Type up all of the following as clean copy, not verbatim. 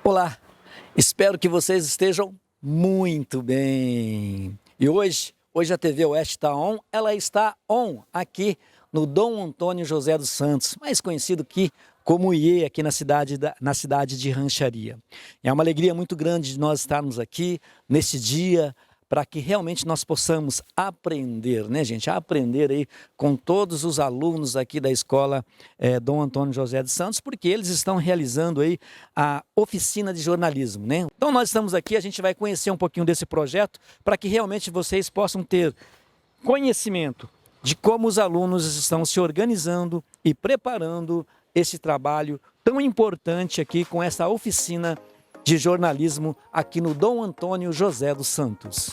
Olá, espero que vocês estejam muito bem. E hoje a TV Oeste está on, ela está on aqui no Dom Antônio José dos Santos, mais conhecido aqui como IE, aqui na cidade de Rancharia. É uma alegria muito grande de nós estarmos aqui nesse dia, para que realmente nós possamos aprender, né, gente? Aprender aí com todos os alunos aqui da escola Dom Antônio José dos Santos, porque eles estão realizando aí a oficina de jornalismo, né? Então nós estamos aqui, a gente vai conhecer um pouquinho desse projeto, para que realmente vocês possam ter conhecimento de como os alunos estão se organizando e preparando esse trabalho tão importante aqui com essa oficina de jornalismo aqui no Dom Antônio José dos Santos.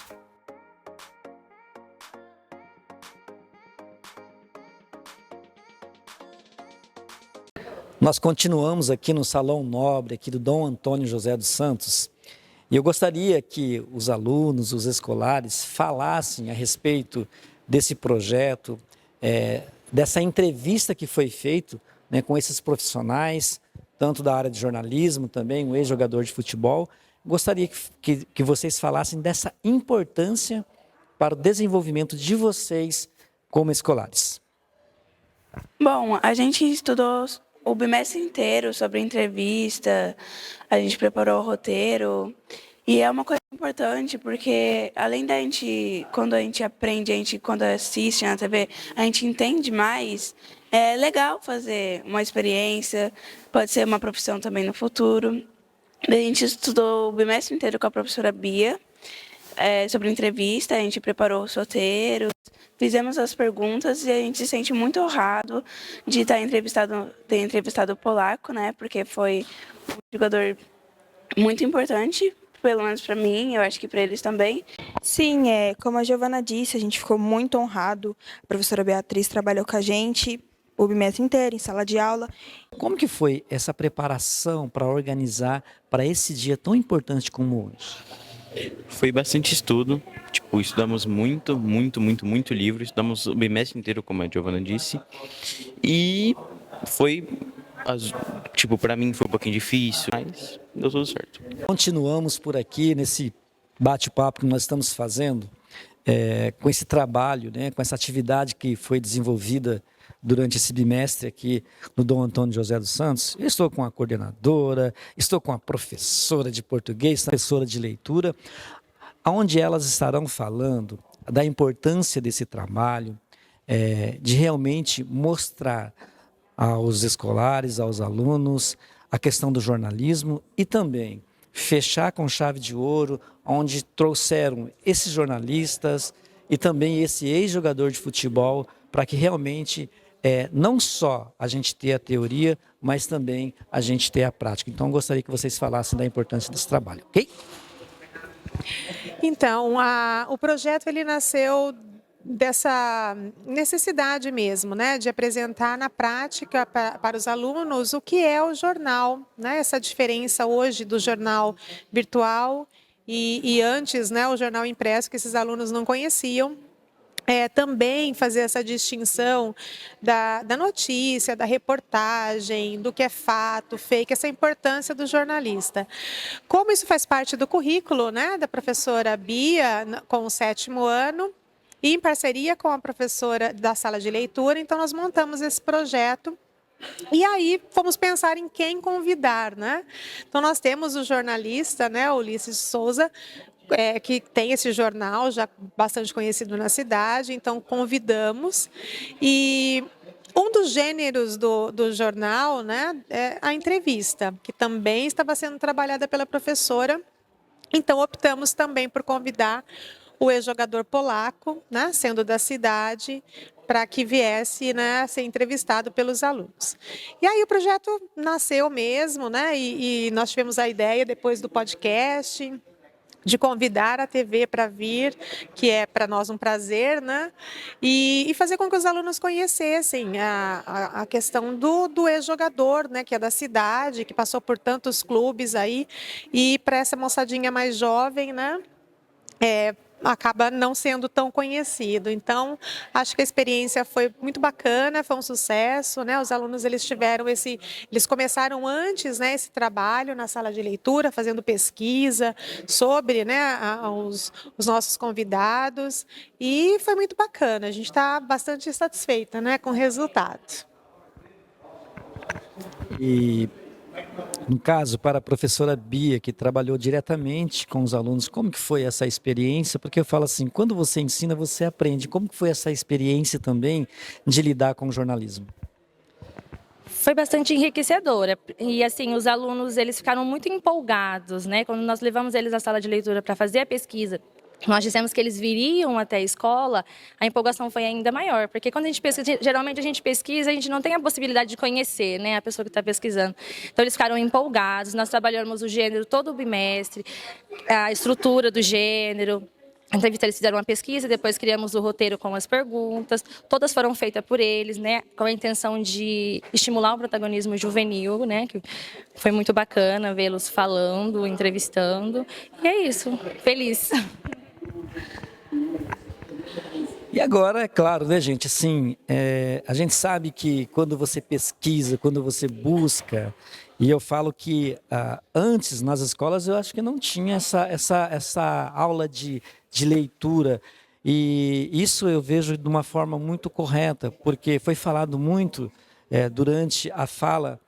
Nós continuamos aqui no Salão Nobre aqui do Dom Antônio José dos Santos e eu gostaria que os alunos, os escolares falassem a respeito desse projeto, dessa entrevista que foi feita, né, com esses profissionais, tanto da área de jornalismo, também um ex-jogador de futebol. Gostaria que vocês falassem dessa importância para o desenvolvimento de vocês como escolares. Bom, a gente estudou o bimestre inteiro sobre entrevista, a gente preparou o roteiro, e é uma coisa importante porque, além da gente, quando a gente aprende, quando assiste na TV, a gente entende mais. É legal fazer uma experiência, pode ser uma profissão também no futuro. A gente estudou o bimestre inteiro com a professora Bia, sobre entrevista, a gente preparou os roteiros, fizemos as perguntas e a gente se sente muito honrado de ter entrevistado o Polaco, né? Porque foi um jogador muito importante, pelo menos para mim, eu acho que para eles também. Sim, como a Giovana disse, a gente ficou muito honrado. A professora Beatriz trabalhou com a gente o bimestre inteiro, em sala de aula. Como que foi essa preparação para organizar para esse dia tão importante como hoje? Foi bastante estudo, estudamos muito livro, estudamos o bimestre inteiro, como a Giovana disse, e foi, para mim foi um pouquinho difícil, mas deu tudo certo. Continuamos por aqui nesse bate-papo que nós estamos fazendo, com esse trabalho, né, com essa atividade que foi desenvolvida durante esse bimestre aqui no Dom Antônio José dos Santos. Eu estou com a coordenadora, estou com a professora de português, professora de leitura, onde elas estarão falando da importância desse trabalho, de realmente mostrar aos escolares, aos alunos, a questão do jornalismo e também fechar com chave de ouro, onde trouxeram esses jornalistas e também esse ex-jogador de futebol, para que realmente não só a gente ter a teoria, mas também a gente ter a prática. Então, eu gostaria que vocês falassem da importância desse trabalho, ok? Então, o projeto ele nasceu dessa necessidade mesmo, né, de apresentar na prática para os alunos o que é o jornal, né, essa diferença hoje do jornal virtual e antes, né, o jornal impresso que esses alunos não conheciam. Também fazer essa distinção da notícia, da reportagem, do que é fato, fake, essa importância do jornalista. Como isso faz parte do currículo, né, da professora Bia, com o 7º ano, e em parceria com a professora da sala de leitura, então nós montamos esse projeto. E aí fomos pensar em quem convidar, né? Então nós temos o jornalista, né, Ulisses Souza, que tem esse jornal já bastante conhecido na cidade, então convidamos. E um dos gêneros do jornal, né, é a entrevista, que também estava sendo trabalhada pela professora. Então optamos também por convidar o ex-jogador polaco, né, sendo da cidade, para que viesse, né, a ser entrevistado pelos alunos. E aí o projeto nasceu mesmo, né, e nós tivemos a ideia depois do podcast de convidar a TV para vir, que é para nós um prazer, né? E fazer com que os alunos conhecessem a questão do ex-jogador, né? Que é da cidade, que passou por tantos clubes aí, e para essa moçadinha mais jovem, né? acaba não sendo tão conhecido. Então, acho que a experiência foi muito bacana, foi um sucesso, né? Os alunos eles começaram antes, né, esse trabalho na sala de leitura, fazendo pesquisa sobre, né, os nossos convidados, e foi muito bacana. A gente está bastante satisfeita, né, com o resultado. E, no caso, para a professora Bia, que trabalhou diretamente com os alunos, como que foi essa experiência? Porque eu falo assim, quando você ensina, você aprende. Como que foi essa experiência também de lidar com o jornalismo? Foi bastante enriquecedora e assim os alunos eles ficaram muito empolgados, né? Quando nós levamos eles à sala de leitura para fazer a pesquisa, nós dissemos que eles viriam até a escola, a empolgação foi ainda maior, porque quando a gente pesquisa, geralmente a gente pesquisa, a gente não tem a possibilidade de conhecer, né, a pessoa que está pesquisando. Então eles ficaram empolgados, nós trabalhamos o gênero todo o bimestre, a estrutura do gênero. A entrevista, eles fizeram uma pesquisa, depois criamos o roteiro com as perguntas, todas foram feitas por eles, né, com a intenção de estimular o protagonismo juvenil, né, que foi muito bacana vê-los falando, entrevistando, e é isso, feliz. E agora, é claro, né, gente, assim, a gente sabe que quando você pesquisa, quando você busca, e eu falo que antes nas escolas eu acho que não tinha essa aula de leitura, e isso eu vejo de uma forma muito correta, porque foi falado muito durante a fala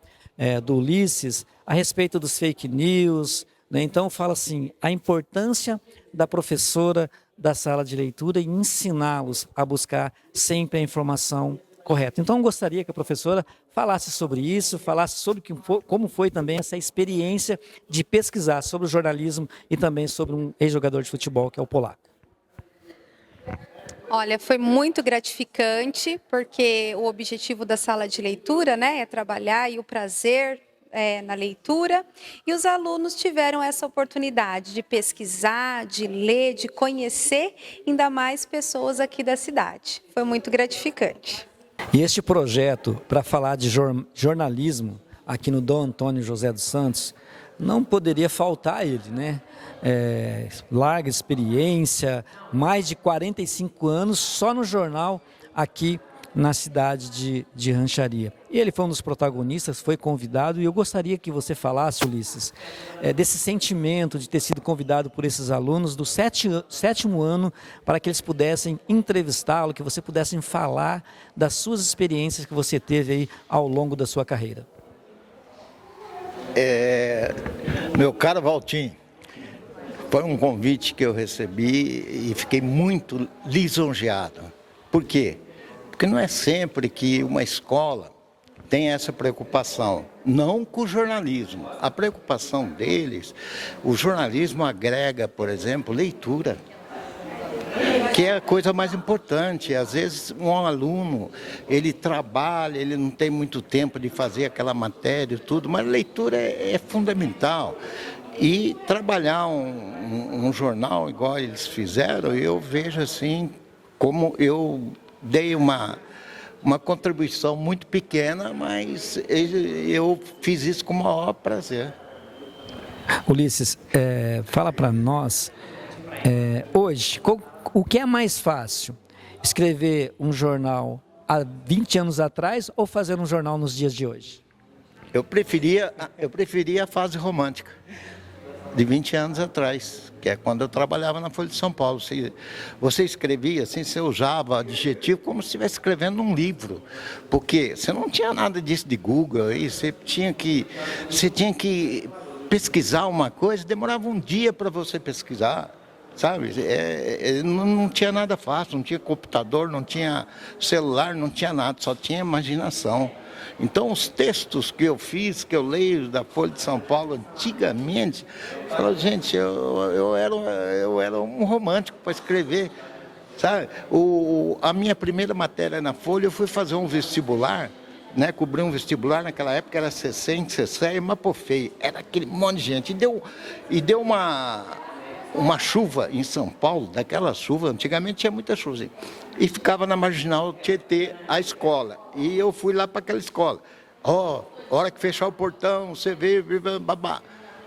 do Ulisses a respeito dos fake news, né? Então fala assim, a importância da professora da sala de leitura e ensiná-los a buscar sempre a informação correta. Então eu gostaria que a professora falasse sobre isso, falasse sobre como foi também essa experiência de pesquisar sobre o jornalismo e também sobre um ex-jogador de futebol, que é o Polaco. Olha, foi muito gratificante, porque o objetivo da sala de leitura, né, é trabalhar e o prazer na leitura, e os alunos tiveram essa oportunidade de pesquisar, de ler, de conhecer ainda mais pessoas aqui da cidade. Foi muito gratificante. E este projeto, para falar de jornalismo, aqui no Dom Antônio José dos Santos, não poderia faltar ele, né? Larga experiência, mais de 45 anos só no jornal aqui na cidade de Rancharia. E ele foi um dos protagonistas, foi convidado, e eu gostaria que você falasse, Ulisses, desse sentimento de ter sido convidado por esses alunos do sétimo ano, para que eles pudessem entrevistá-lo, que você pudessem falar das suas experiências que você teve aí ao longo da sua carreira. Meu caro Valtim, foi um convite que eu recebi e fiquei muito lisonjeado. Por quê? Porque não é sempre que uma escola tem essa preocupação, não com o jornalismo. A preocupação deles, o jornalismo agrega, por exemplo, leitura, que é a coisa mais importante. Às vezes um aluno, ele trabalha, ele não tem muito tempo de fazer aquela matéria e tudo, mas a leitura é fundamental. E trabalhar um jornal igual eles fizeram, eu vejo assim, como eu dei uma contribuição muito pequena, mas eu fiz isso com o maior prazer. Ulisses, fala para nós, hoje, o que é mais fácil? Escrever um jornal há 20 anos atrás ou fazer um jornal nos dias de hoje? Eu preferia a fase romântica, de 20 anos atrás, que é quando eu trabalhava na Folha de São Paulo. Você escrevia assim, você usava adjetivo como se estivesse escrevendo um livro, porque você não tinha nada disso de Google, aí você tinha que pesquisar uma coisa, demorava um dia para você pesquisar, sabe? Não tinha nada fácil, não tinha computador, não tinha celular, não tinha nada, só tinha imaginação. Então, os textos que eu fiz, que eu leio da Folha de São Paulo antigamente, eu falo, gente, eu era um romântico para escrever, sabe? A minha primeira matéria na Folha, eu fui fazer um vestibular, né? Cobri um vestibular, naquela época era CC, e Mapofei, era aquele monte de gente, e deu uma chuva em São Paulo, daquela chuva, antigamente tinha muita chuva, assim, e ficava na Marginal Tietê, a escola, e eu fui lá para aquela escola. Hora que fechar o portão, você vê, babá.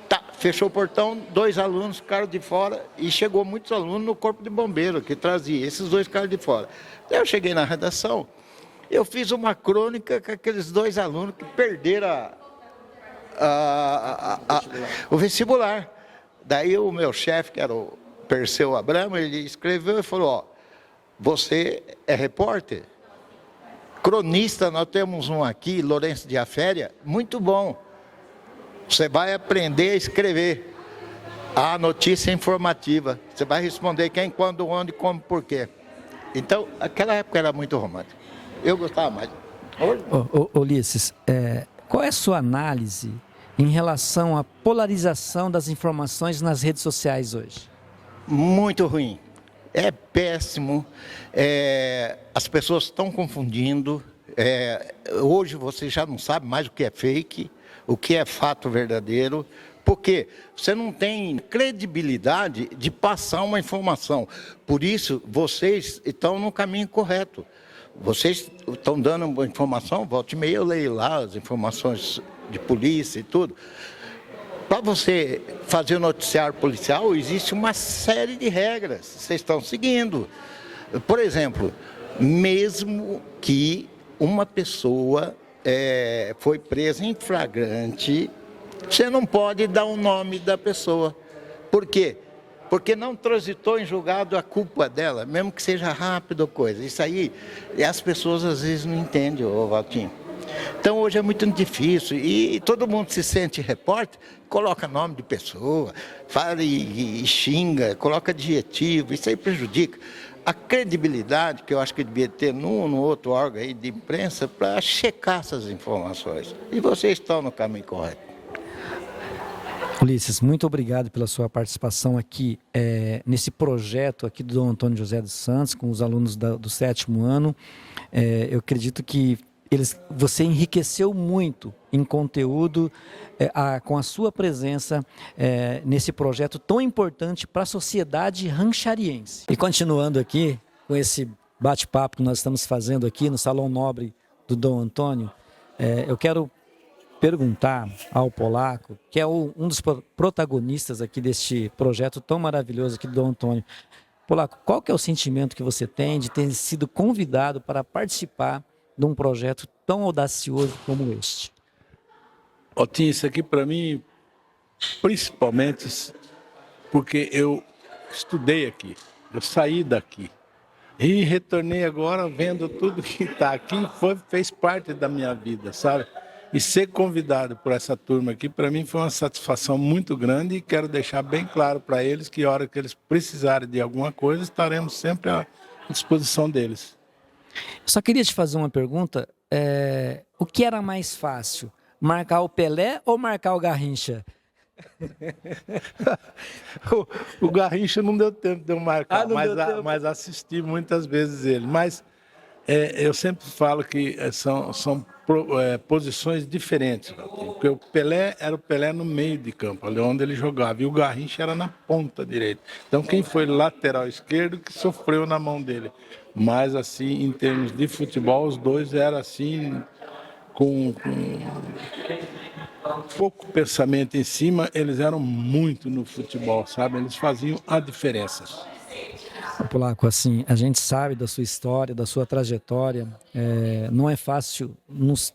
Tá, fechou o portão, 2 alunos ficaram de fora e chegou muitos alunos no corpo de bombeiro que trazia, esses 2 ficaram de fora. Daí eu cheguei na redação, eu fiz uma crônica com aqueles 2 alunos que perderam o vestibular. Daí o meu chefe, que era o Perseu Abramo, ele escreveu e falou, ó, você é repórter? Cronista, nós temos um aqui, Lourenço de Aféria, muito bom. Você vai aprender a escrever a notícia informativa. Você vai responder quem, quando, onde, como, por quê. Então, aquela época era muito romântica. Eu gostava mais. Ulisses, qual é a sua análise em relação à polarização das informações nas redes sociais hoje? Muito ruim. É péssimo. As pessoas estão confundindo. Hoje você já não sabe mais o que é fake, o que é fato verdadeiro, porque você não tem credibilidade de passar uma informação. Por isso, vocês estão no caminho correto. Vocês estão dando uma informação, volta e meia eu leio lá as informações de polícia e tudo. Para você fazer o noticiário policial, existe uma série de regras, vocês estão seguindo. Por exemplo, mesmo que uma pessoa foi presa em flagrante, você não pode dar o nome da pessoa. Por quê? Porque não transitou em julgado a culpa dela, mesmo que seja rápido ou coisa. Isso aí, as pessoas às vezes não entendem, Valtinho. Então hoje é muito difícil e todo mundo se sente repórter, coloca nome de pessoa, fala e xinga, coloca adjetivo, isso aí prejudica a credibilidade que eu acho que devia ter num no outro órgão aí de imprensa para checar essas informações. E vocês estão no caminho correto. Ulisses, muito obrigado pela sua participação aqui nesse projeto aqui do Dom Antônio José dos Santos, com os alunos do 7º ano. Eu acredito que você enriqueceu muito em conteúdo com a sua presença nesse projeto tão importante para a sociedade ranchariense. E continuando aqui com esse bate-papo que nós estamos fazendo aqui no Salão Nobre do Dom Antônio, eu quero perguntar ao Polaco, que é um dos protagonistas aqui deste projeto tão maravilhoso aqui do Dom Antônio. Polaco, qual que é o sentimento que você tem de ter sido convidado para participar de um projeto tão audacioso como este? Otinho, isso aqui para mim, principalmente porque eu estudei aqui, eu saí daqui e retornei agora vendo tudo que está aqui, fez parte da minha vida, sabe? E ser convidado por essa turma aqui, para mim foi uma satisfação muito grande e quero deixar bem claro para eles que a hora que eles precisarem de alguma coisa, estaremos sempre à disposição deles. Só queria te fazer uma pergunta. O que era mais fácil? Marcar o Pelé ou marcar o Garrincha? O Garrincha não deu tempo de eu marcar, mas assisti muitas vezes ele. Mas eu sempre falo que são posições diferentes. Porque o Pelé era o Pelé no meio de campo, ali onde ele jogava. E o Garrincha era na ponta direita. Então quem foi lateral esquerdo que sofreu na mão dele. Mas assim, em termos de futebol, os dois eram assim, com pouco pensamento em cima, eles eram muito no futebol, sabe? Eles faziam a diferença. Polaco, assim, a gente sabe da sua história, da sua trajetória. Não é fácil,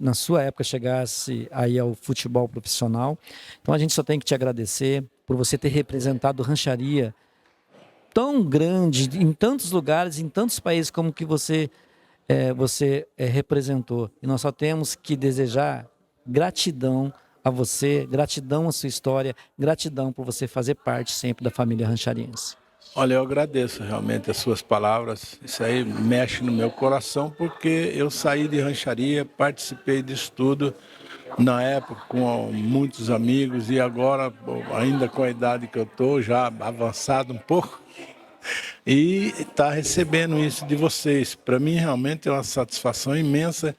na sua época, chegar-se aí ao futebol profissional. Então a gente só tem que te agradecer por você ter representado rancharia tão grande, em tantos lugares, em tantos países como que você representou. E nós só temos que desejar gratidão a você, gratidão à sua história, gratidão por você fazer parte sempre da família ranchariense. Olha, eu agradeço realmente as suas palavras. Isso aí mexe no meu coração, porque eu saí de rancharia, participei disso tudo na época com muitos amigos e agora, ainda com a idade que eu estou, já avançado um pouco, e está recebendo isso de vocês. Para mim, realmente é uma satisfação imensa,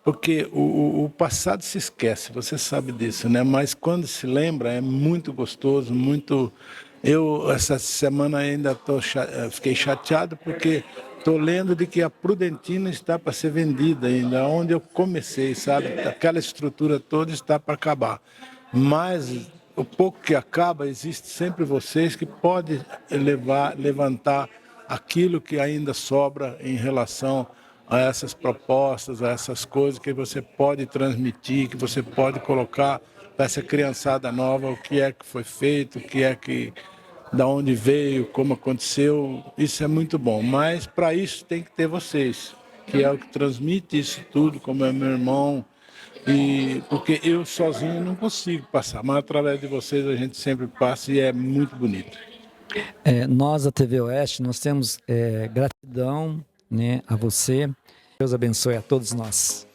porque o passado se esquece, você sabe disso, né? Mas quando se lembra, é muito gostoso, muito... Eu, essa semana, ainda fiquei chateado, porque estou lendo de que a Prudentina está para ser vendida ainda, onde eu comecei, sabe? Aquela estrutura toda está para acabar. Mas o pouco que acaba, existe sempre vocês que podem levantar aquilo que ainda sobra em relação a essas propostas, a essas coisas que você pode transmitir, que você pode colocar para essa criançada nova, o que é que foi feito, o que é que, da onde veio, como aconteceu, isso é muito bom. Mas para isso tem que ter vocês, que é o que transmite isso tudo, como é meu irmão, e porque eu sozinho não consigo passar, mas através de vocês a gente sempre passa e é muito bonito. Nós, da TV Oeste, nós temos gratidão, né, a você. Deus abençoe a todos nós.